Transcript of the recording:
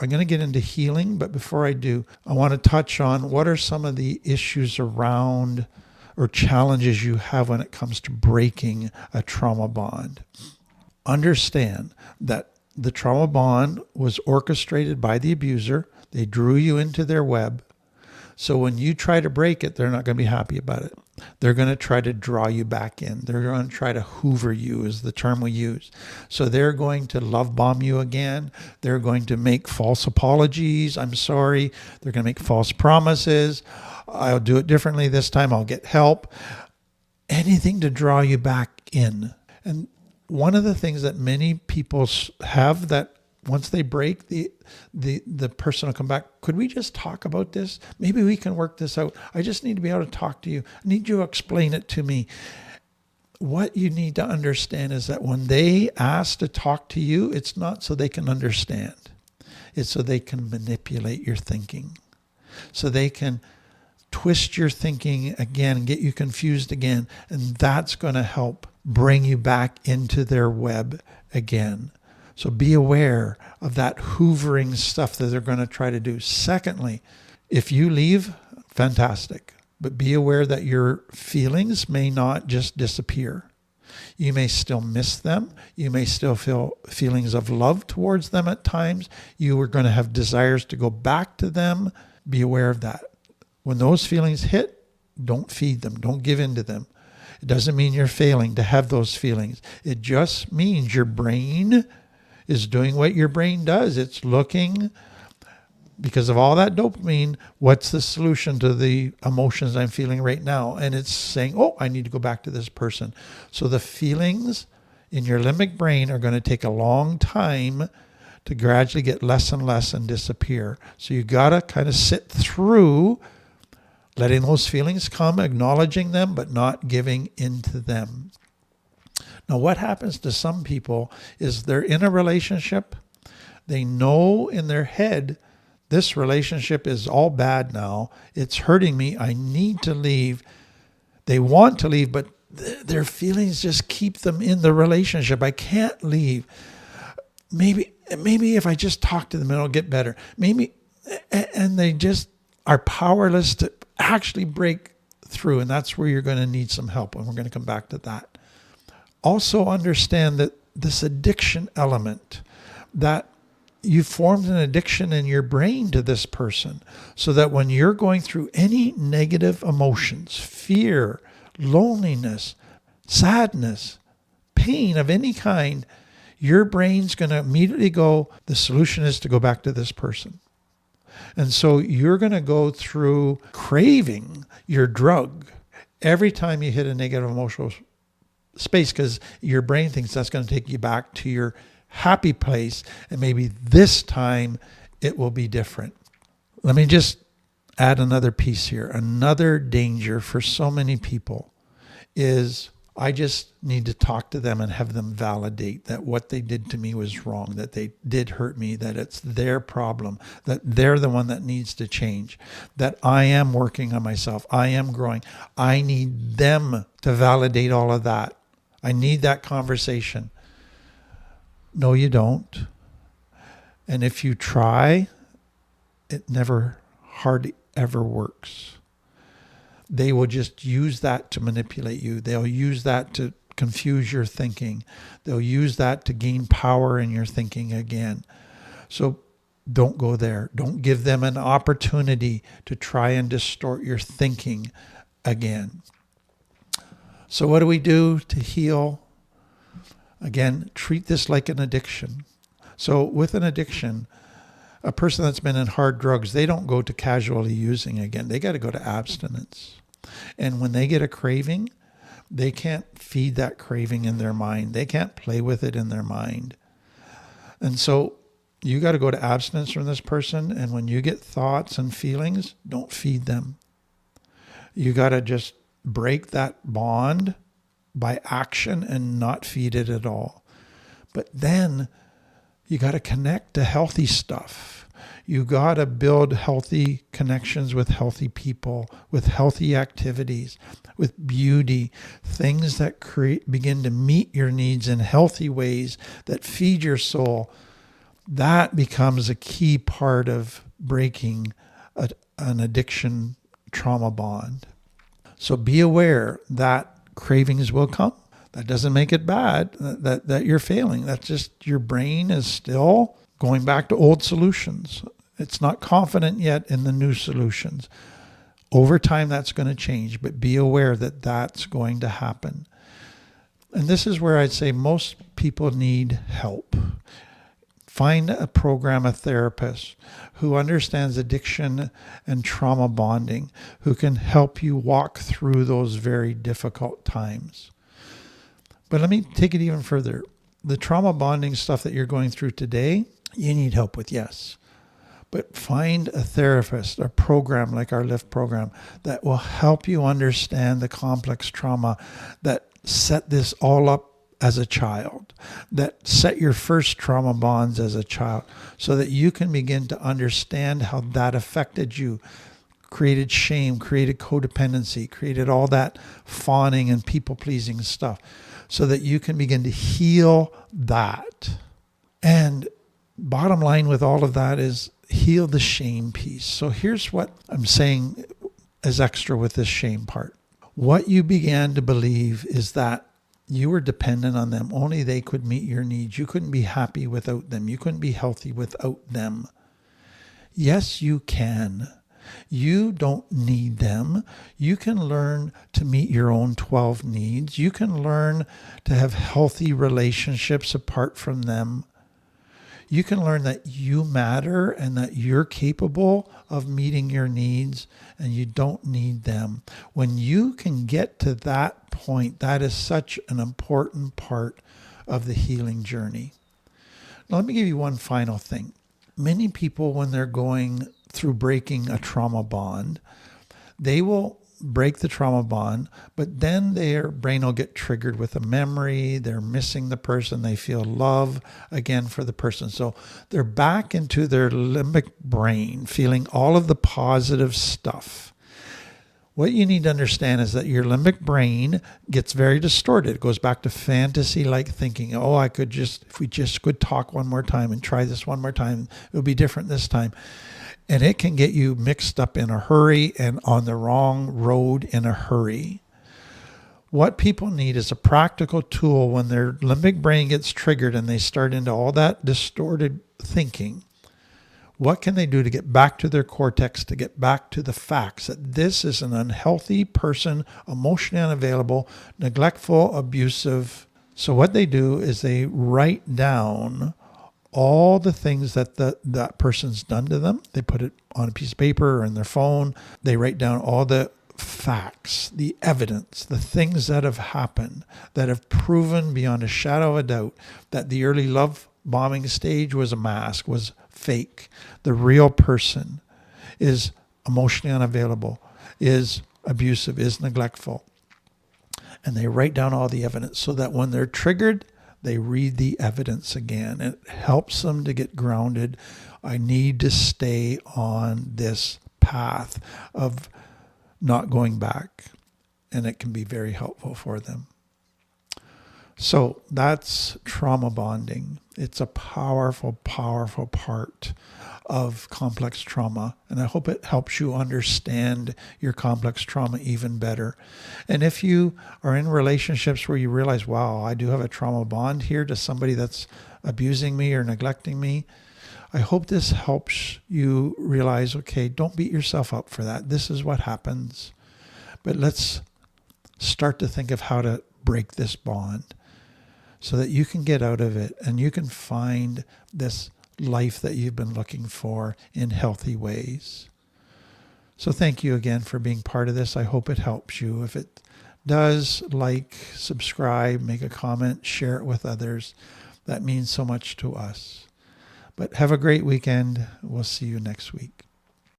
I'm going to get into healing, but before I do, I want to touch on what are some of the issues around or challenges you have when it comes to breaking a trauma bond. Understand that the trauma bond was orchestrated by the abuser. They drew you into their web. So when you try to break it, they're not going to be happy about it. They're going to try to draw you back in. They're going to try to hoover you, is the term we use. So they're going to love bomb you again. They're going to make false apologies. I'm sorry. They're going to make false promises. I'll do it differently this time. I'll get help. Anything to draw you back in. And one of the things that many people have, that once they break, the person will come back. Could we just talk about this? Maybe we can work this out. I just need to be able to talk to you. I need you to explain it to me. What you need to understand is that when they ask to talk to you, it's not so they can understand. It's so they can manipulate your thinking. So they can twist your thinking again and get you confused again. And that's going to help bring you back into their web again. So be aware of that hoovering stuff that they're going to try to do. Secondly, if you leave, fantastic. But be aware that your feelings may not just disappear. You may still miss them. You may still feel feelings of love towards them at times. You are going to have desires to go back to them. Be aware of that. When those feelings hit, don't feed them. Don't give in to them. It doesn't mean you're failing to have those feelings. It just means your brain is doing what your brain does. It's looking, because of all that dopamine, what's the solution to the emotions I'm feeling right now? And it's saying, oh, I need to go back to this person. So the feelings in your limbic brain are going to take a long time to gradually get less and less and disappear. So you got to kind of sit through letting those feelings come, acknowledging them, but not giving into them. Now, what happens to some people is they're in a relationship. They know in their head, this relationship is all bad now. It's hurting me. I need to leave. They want to leave, but their feelings just keep them in the relationship. I can't leave. Maybe if I just talk to them, it'll get better. And they just are powerless to actually break through. And that's where you're going to need some help. And we're going to come back to that. Also understand that this addiction element, that you formed an addiction in your brain to this person, so that when you're going through any negative emotions, fear, loneliness, sadness, pain of any kind, your brain's going to immediately go, the solution is to go back to this person. And so you're going to go through craving your drug every time you hit a negative emotional space, because your brain thinks that's going to take you back to your happy place, and maybe this time it will be different. Let me just add another piece here. Another danger for so many people is I just need to talk to them and have them validate that what they did to me was wrong, that they did hurt me, that it's their problem, that they're the one that needs to change, that I am working on myself, I am growing. I need them to validate all of that. I need that conversation. No, you don't. And if you try, it hardly ever works. They will just use that to manipulate you. They'll use that to confuse your thinking. They'll use that to gain power in your thinking again. So don't go there. Don't give them an opportunity to try and distort your thinking again. So what do we do to heal? Again, treat this like an addiction. So with an addiction, a person that's been in hard drugs, they don't go to casually using again. They got to go to abstinence. And when they get a craving, they can't feed that craving in their mind. They can't play with it in their mind. And so you got to go to abstinence from this person. And when you get thoughts and feelings, don't feed them. You got to just break that bond by action and not feed it at all. But then you got to connect to healthy stuff. You got to build healthy connections with healthy people, with healthy activities, with beauty, things that begin to meet your needs in healthy ways, that feed your soul. That becomes a key part of breaking an addiction trauma bond. So be aware that cravings will come. That doesn't make it bad that you're failing. That's just your brain is still going back to old solutions. It's not confident yet in the new solutions. Over time, that's going to change, but be aware that that's going to happen. And this is where I'd say most people need help. Find a program, a therapist who understands addiction and trauma bonding, who can help you walk through those very difficult times. But let me take it even further. The trauma bonding stuff that you're going through today, you need help with, yes. But find a therapist, a program like our LIFT program that will help you understand the complex trauma that set this all up as a child, that set your first trauma bonds as a child, so that you can begin to understand how that affected you, created shame, created codependency, created all that fawning and people-pleasing stuff, so that you can begin to heal that. And bottom line with all of that is heal the shame piece. So here's what I'm saying as extra with this shame part. What you began to believe is that you were dependent on them. Only they could meet your needs. You couldn't be happy without them. You couldn't be healthy without them. Yes, you can. You don't need them. You can learn to meet your own 12 needs. You can learn to have healthy relationships apart from them. You can learn that you matter and that you're capable of meeting your needs and you don't need them. When you can get to that point, that is such an important part of the healing journey. Now, let me give you one final thing. Many people, when they're going through breaking a trauma bond, they will break the trauma bond, but then their brain will get triggered with a memory. They're missing the person. They feel love again for the person. So they're back into their limbic brain, feeling all of the positive stuff. What you need to understand is that your limbic brain gets very distorted. It goes back to fantasy-like thinking. Oh, if we just could talk one more time and try this one more time, it would be different this time. And it can get you mixed up in a hurry and on the wrong road in a hurry. What people need is a practical tool when their limbic brain gets triggered and they start into all that distorted thinking. What can they do to get back to their cortex, to get back to the facts that this is an unhealthy person, emotionally unavailable, neglectful, abusive? So what they do is they write down all the things that that person's done to them. They put it on a piece of paper or in their phone. They write down all the facts, the evidence, the things that have happened, that have proven beyond a shadow of a doubt that the early love bombing stage was a mask, was fake. The real person is emotionally unavailable, is abusive, is neglectful. And they write down all the evidence so that when they're triggered, they read the evidence again. It helps them to get grounded. I need to stay on this path of not going back. And it can be very helpful for them. So that's trauma bonding. It's a powerful, powerful part of complex trauma. And I hope it helps you understand your complex trauma even better. And if you are in relationships where you realize, wow, I do have a trauma bond here to somebody that's abusing me or neglecting me, I hope this helps you realize, okay, don't beat yourself up for that. This is what happens. But let's start to think of how to break this bond so that you can get out of it and you can find this life that you've been looking for in healthy ways. So thank you again for being part of this. I hope it helps you. If it does, like, subscribe, make a comment, share it with others. That means so much to us. But have a great weekend. We'll see you next week.